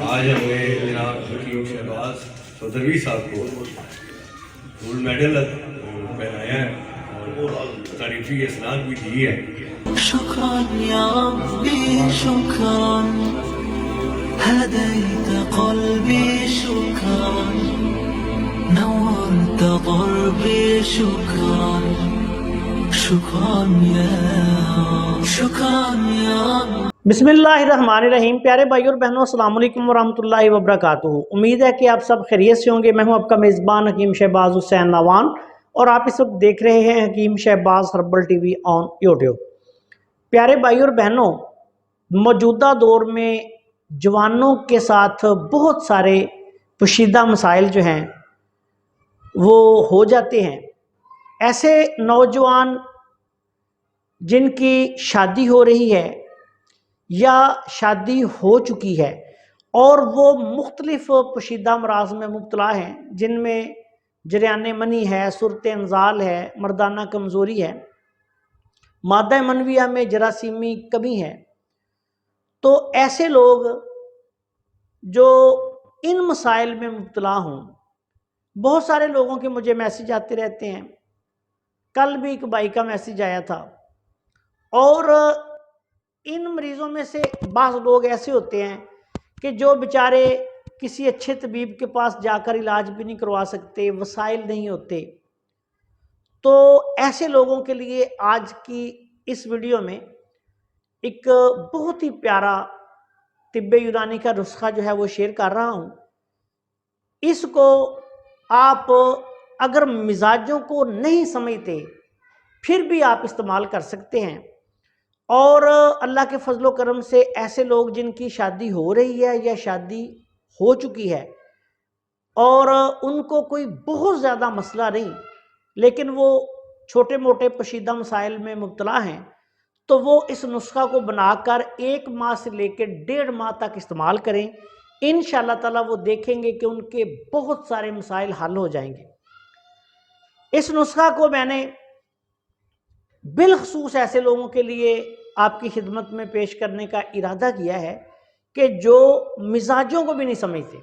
आज हमें जनाब हकीम शहबाज चौधरी साहब को गोल्ड मेडल पहनाया है और तारीफी इसनाद भी दी है। شكرا يا ربي شكرا هديت قلبي شكرا نورت ضربي شكرا شكرا يا رب बिस्मिल्लाहिर्रहमानिर्रहीम। प्यारे भाइयों और बहनों, अस्सलाम वालेकुम वरहमतुल्लाहि वबरकातुहू। उम्मीद है कि आप सब खैरियत से होंगे। मैं हूं आपका मेज़बान हकीम शहबाज हुसैन नवान और आप इस वक्त देख रहे हैं Hakeem Shahbaz herbal TV on YouTube. प्यारे भाइयों और बहनों, मौजूदा दौर में जवानों के साथ बहुत सारे पोशीदा मसाइल जो हैं वो हो जाते हैं। ऐसे नौजवान जिनकी शादी हो रही है या शादी हो चुकी है और वो मुख्तलिफ पोशीदा अमराज में मुब्तला हैं, जिनमें जरियान मनी है, सूरत इंजाल है, मर्दाना कमज़ोरी है, मादा मनविया में जरासीमी कमी है। तो ऐसे लोग जो इन मसाइल में मुब्तला हों, बहुत सारे लोगों के मुझे मैसेज आते रहते हैं। कल भी एक भाई का मैसेज आया था। और इन मरीज़ों में से बाज़ लोग ऐसे होते हैं कि जो बेचारे किसी अच्छे तबीब के पास जाकर इलाज भी नहीं करवा सकते, वसाइल नहीं होते। तो ऐसे लोगों के लिए आज की इस वीडियो में एक बहुत ही प्यारा तिब्बे यूनानी का नुस्खा जो है वो शेयर कर रहा हूँ। इसको आप अगर मिजाजों को नहीं समझते फिर भी आप इस्तेमाल कर सकते हैं। और अल्लाह के फजलो करम से ऐसे लोग जिनकी शादी हो रही है या शादी हो चुकी है और उनको कोई बहुत ज़्यादा मसला नहीं, लेकिन वो छोटे मोटे पोशीदा मसाइल में मुब्तला हैं, तो वो इस नुस्खा को बनाकर 1 माह से लेकर 1.5 माह तक इस्तेमाल करें। इंशाअल्लाह ताला वो देखेंगे कि उनके बहुत सारे मसाइल हल हो जाएंगे। इस नुस्खा को मैंने बिलखसूस ऐसे लोगों के लिए आपकी खिदमत में पेश करने का इरादा किया है कि जो मिजाजों को भी नहीं समझते,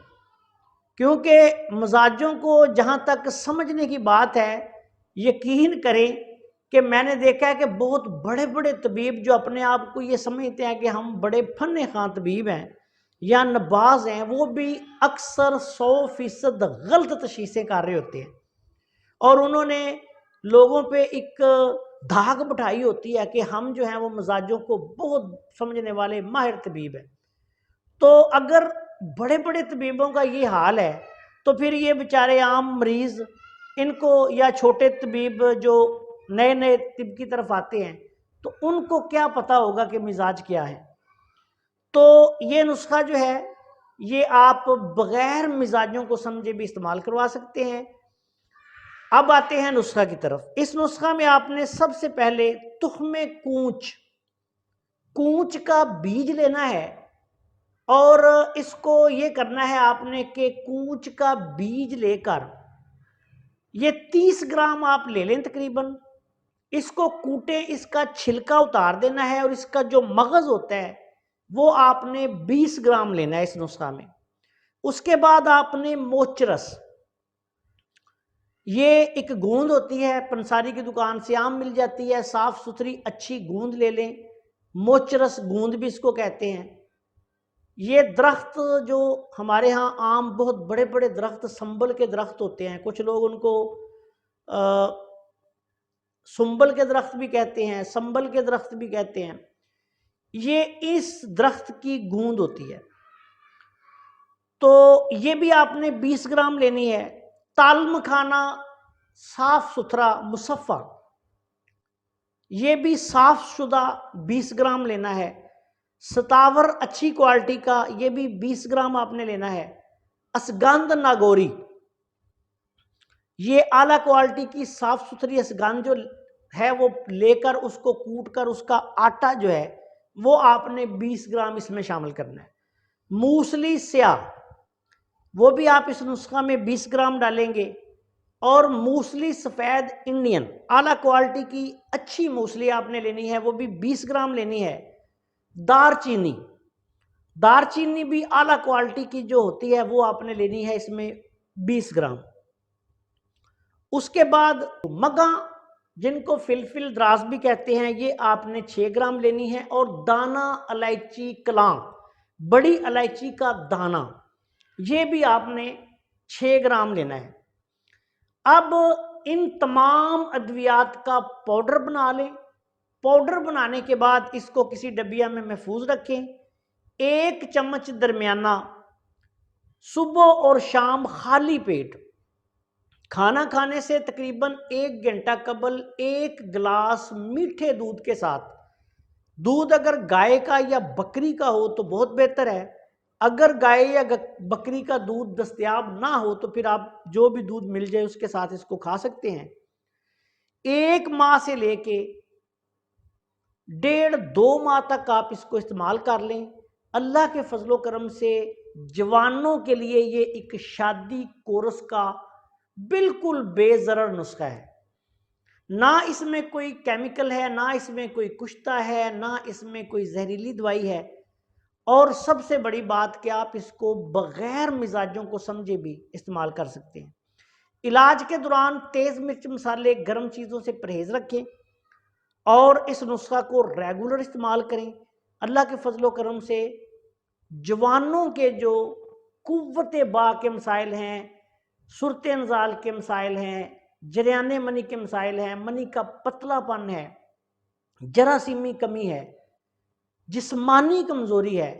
क्योंकि मिजाजों को जहाँ तक समझने की बात है, यकीन करें कि मैंने देखा है कि बहुत बड़े बड़े तबीब जो अपने आप को ये समझते हैं कि हम बड़े फन खां तबीब हैं या नबाज हैं, वो भी अक्सर 100% गलत तशीसें कर रहे होते हैं और उन्होंने लोगों पे एक धाक बिठाई होती है कि हम जो हैं वो मिजाजों को बहुत समझने वाले माहिर तबीब हैं। तो अगर बड़े बड़े तबीबों का ये हाल है तो फिर ये बेचारे आम मरीज़, इनको या छोटे तबीब जो नए नए तिब की तरफ आते हैं, तो उनको क्या पता होगा कि मिजाज क्या है। तो ये नुस्खा जो है ये आप बग़ैर मिजाजों को समझे भी इस्तेमाल करवा सकते हैं। अब आते हैं नुस्खा की तरफ। इस नुस्खा में आपने सबसे पहले तुख्मे कूंच का बीज लेना है और इसको ये करना है आपने कि कूंच का बीज लेकर ये 30 ग्राम आप ले लें तकरीबन। इसको कूटें, इसका छिलका उतार देना है और इसका जो मगज़ होता है वो आपने 20 ग्राम लेना है इस नुस्खा में। उसके बाद आपने मोचरस, ये एक गूंद होती है, पंसारी की दुकान से आम मिल जाती है, साफ़ सुथरी अच्छी गूंद ले लें। मोचरस गूंद भी इसको कहते हैं। ये दरख्त जो हमारे यहाँ आम बहुत बड़े बड़े दरख्त, संबल के दरख्त होते हैं, कुछ लोग उनको सुंबल के दरख्त भी कहते हैं, संबल के दरख्त भी कहते हैं। ये इस दरख्त की गूंद होती है। तो ये भी आपने 20 ग्राम लेनी है। ताल्म खाना साफ सुथरा मुसफ़ा, ये भी साफ शुदा 20 ग्राम लेना है। सतावर अच्छी क्वालिटी का, ये भी 20 ग्राम आपने लेना है। असगंध नागौरी, ये आला क्वालिटी की साफ सुथरी असगंध जो है वो लेकर उसको कूट कर उसका आटा जो है वो आपने 20 ग्राम इसमें शामिल करना है। मूसली स्याह, वो भी आप इस नुस्खा में 20 ग्राम डालेंगे। और मूसली सफ़ेद इंडियन आला क्वालिटी की अच्छी मूसली आपने लेनी है, वो भी 20 ग्राम लेनी है। दार चीनी, دار چینی بھی اعلیٰ کوالٹی کی جو ہوتی ہے وہ آپ نے لینی ہے اس میں 20 گرام۔ اس کے بعد مگا جن کو فلفل دراز بھی کہتے ہیں یہ آپ نے 6 گرام لینی ہے، اور دانہ الائچی کلاں بڑی الائچی کا دانہ یہ بھی آپ نے 6 گرام لینا ہے۔ اب ان تمام ادویات کا پاؤڈر بنا لیں۔ پاؤڈر بنانے کے بعد اس کو کسی ڈبیا میں محفوظ رکھیں۔ 1 چمچ درمیانہ صبح اور شام خالی پیٹ کھانا کھانے سے تقریباً 1 گھنٹہ قبل 1 گلاس میٹھے دودھ کے ساتھ، دودھ اگر گائے کا یا بکری کا ہو تو بہت بہتر ہے، اگر گائے یا بکری کا دودھ دستیاب نہ ہو تو پھر آپ جو بھی دودھ مل جائے اس کے ساتھ اس کو کھا سکتے ہیں۔ 1 ماہ سے لے کے 1.5-2 ماہ تک آپ اس کو استعمال کر لیں۔ اللہ کے فضل و کرم سے جوانوں کے لیے یہ ایک شادی کورس کا بالکل بے ضرر نسخہ ہے، نہ اس میں کوئی کیمیکل ہے، نہ اس میں کوئی کشتہ ہے، نہ اس میں کوئی زہریلی دوائی ہے، اور سب سے بڑی بات کہ آپ اس کو بغیر مزاجوں کو سمجھے بھی استعمال کر سکتے ہیں۔ علاج کے دوران تیز مرچ مسالے گرم چیزوں سے پرہیز رکھیں اور اس نسخہ کو ریگولر استعمال کریں۔ اللہ کے فضل و کرم سے جوانوں کے جو قوت با کے مسائل ہیں، صورت انزال کے مسائل ہیں، جریان منی کے مسائل ہیں، منی کا پتلا پن ہے، جراثیمی کمی ہے، جسمانی کمزوری ہے،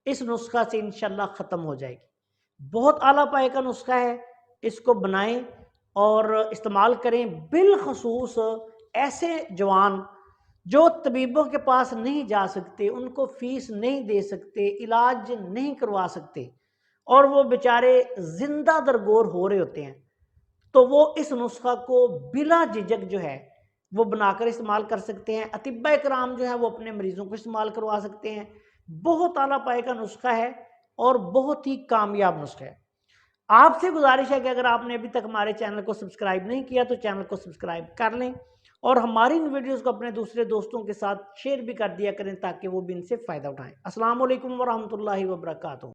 اس نسخہ سے انشاءاللہ ختم ہو جائے گی۔ بہت اعلیٰ پائے کا نسخہ ہے، اس کو بنائیں اور استعمال کریں۔ بالخصوص ایسے جوان جو طبیبوں کے پاس نہیں جا سکتے، ان کو فیس نہیں دے سکتے، علاج نہیں کروا سکتے، اور وہ بیچارے زندہ درگور ہو رہے ہوتے ہیں، تو وہ اس نسخہ کو بلا جھجک جو ہے وہ بنا کر استعمال کر سکتے ہیں۔ اطباء کرام جو ہے وہ اپنے مریضوں کو استعمال کروا سکتے ہیں۔ بہت اعلیٰ پائے کا نسخہ ہے اور بہت ہی کامیاب نسخہ ہے۔ آپ سے گزارش ہے کہ اگر آپ نے ابھی تک ہمارے چینل کو سبسکرائب نہیں کیا تو چینل کو سبسکرائب کر لیں، اور ہماری ان ویڈیوز کو اپنے دوسرے دوستوں کے ساتھ شیئر بھی کر دیا کریں تاکہ وہ بھی ان سے فائدہ اٹھائیں۔ السلام علیکم ورحمۃ اللہ وبرکاتہ۔